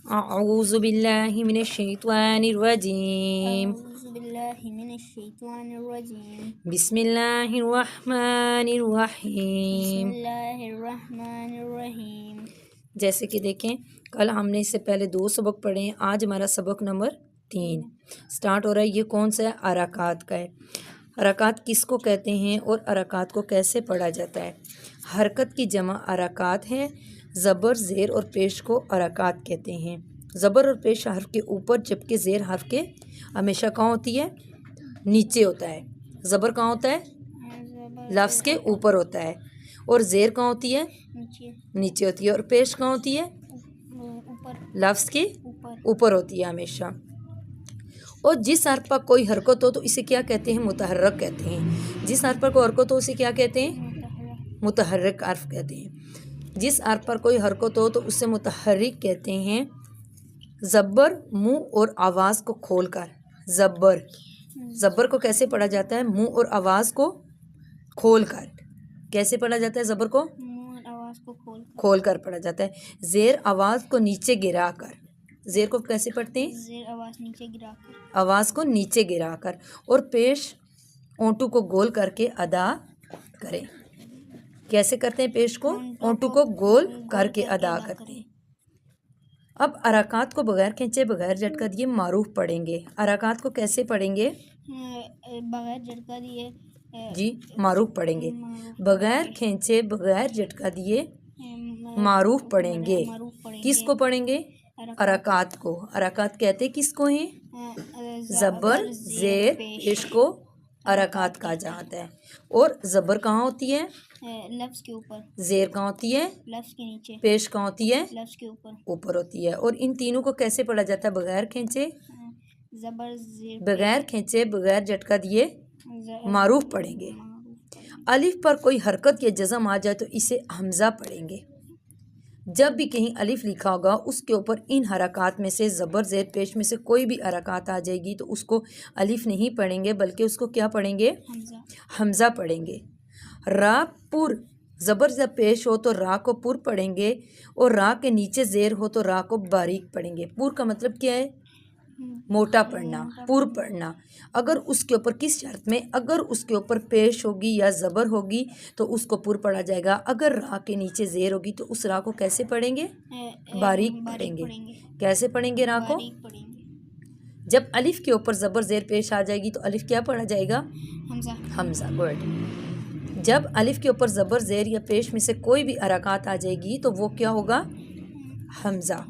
أعوذ بالله من الشيطان الرجيم أعوذ بالله من الشيطان الرجيم بسم الله الرحمن بسم الرحیم۔ اللہ الرحمن الرحیم۔ جیسے کہ دیکھیں کل ہم نے اس سے پہلے 2 سبق پڑھے ہیں، آج ہمارا سبق نمبر 3 سٹارٹ ہو رہا ہے۔ یہ کون سا ہے؟ حرکات کا ہے۔ حرکات کس کو کہتے ہیں اور حرکات کو کیسے پڑھا جاتا ہے؟ حرکت کی جمع حرکات ہے۔ زبر، زیر اور پیش کو حرکات کہتے ہیں۔ زبر اور پیش حرف کے اوپر جبکہ زیر حرف کے ہمیشہ کہاں ہوتی ہے؟ نیچے ہوتا ہے۔ زبر کہاں ہوتا ہے؟ لفظ کے اوپر ہوتا ہے۔ اور زیر کہاں ہوتی ہے؟ نیچے ہوتی ہے۔ اور پیش کہاں ہوتی ہے؟ لفظ کے اوپر ہوتی ہے ہمیشہ۔ اور جس حرف پر کوئی حرکت ہو تو اسے کیا کہتے ہیں؟ متحرک کہتے ہیں۔ جس حرف پر کوئی حرکت ہو اسے کیا کہتے ہیں؟ متحرک حرف کہتے ہیں۔ جس حرف پر کوئی حرکت ہو تو اسے متحرک کہتے ہیں۔ زبر منہ اور آواز کو کھول کر۔ زبر کو کیسے پڑھا جاتا ہے؟ منہ اور آواز کو کھول کر۔ کیسے پڑھا جاتا ہے زبر کو؟ کھول کر پڑھا جاتا ہے۔ زیر آواز کو نیچے گرا کر۔ زیر کو کیسے پڑھتے ہیں؟ زیر آواز نیچے گرا کر۔ آواز کو نیچے گرا کر۔ اور پیش اونٹوں کو گول کر کے ادا کریں۔ کیسے کرتے ہیں پیش کو؟ اونٹوں کو گول کر کے ادا کرتے ہیں۔ اب حرکات کو بغیر کھینچے بغیر جھٹکا دیے معروف پڑھیں گے۔ حرکات کو کیسے پڑھیں گے؟ بغیر جھٹکا دیے جی معروف پڑھیں گے۔ بغیر کھینچے بغیر جھٹکا دیے معروف پڑھیں گے۔ کس کو پڑھیں گے؟ حرکات کو۔ حرکات کہتے کس کو ہیں؟ زبر، زیر، پیش کو حرکات کہا جاتا ہے۔ اور زبر کہاں ہوتی ہے؟ لفظ کے اوپر۔ زیر کہاں ہوتی ہے؟ لفظ کے نیچے۔ پیش کہاں ہوتی ہے؟ لفظ کے اوپر۔ اوپر ہوتی ہے۔ اور ان تینوں کو کیسے پڑھا جاتا ہے؟ بغیر کھینچے زبر، زیر، بغیر کھینچے بغیر جھٹکا دیے معروف پڑھیں گے۔ الف پر کوئی حرکت یا جزم آ جائے تو اسے حمزہ پڑھیں گے۔ جب بھی کہیں الف لکھا ہوگا اس کے اوپر ان حرکات میں سے زبر، زیر، پیش میں سے کوئی بھی حرکات آ جائے گی تو اس کو الف نہیں پڑھیں گے بلکہ اس کو کیا پڑھیں گے؟ حمزہ پڑھیں گے۔ را پر زبر جب پیش ہو تو را کو پر پڑھیں گے اور را کے نیچے زیر ہو تو را کو باریک پڑھیں گے۔ پر کا مطلب کیا ہے؟ موٹا پڑھنا، پر پڑھنا۔ اگر اس کے اوپر کس شرط میں؟ اگر اس کے اوپر پیش ہوگی یا زبر ہوگی تو اس کو پر پڑھا جائے گا۔ اگر را کے نیچے زیر ہوگی تو اس را کو کیسے پڑھیں گے؟ باریک پڑھیں گے۔ کیسے پڑھیں گے را کو؟ جب الف کے اوپر زبر، زیر، پیش آ جائے گی تو الف کیا پڑھا جائے گا؟ حمزہ۔ گڈ۔ جب الف کے اوپر زبر، زیر یا پیش میں سے کوئی بھی حرکات آ جائے گی تو وہ کیا ہوگا؟ حمزہ۔